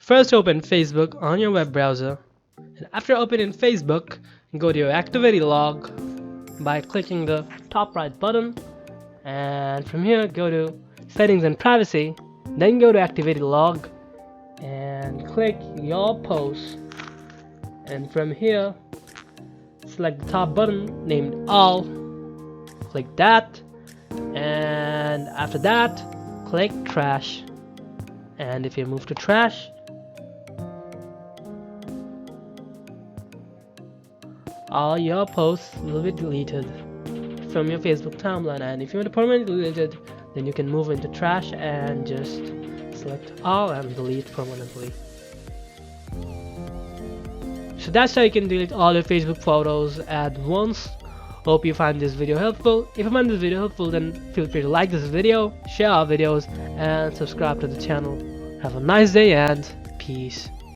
First open Facebook on your web browser, and after opening Facebook, go to your activity log by clicking the top right button, and from here go to settings and privacy, then go to activity log and click your posts, and from here select the top button named all, click that, and after that click trash, and if you move to trash, all your posts will be deleted from your Facebook timeline. And if you want to permanently delete it, then you can move into trash and just select all and delete permanently. So that's how you can delete all your Facebook photos at once. Hope you find this video helpful. If you find this video helpful, then feel free to like this video, share our videos, and subscribe to the channel. Have a nice day and peace.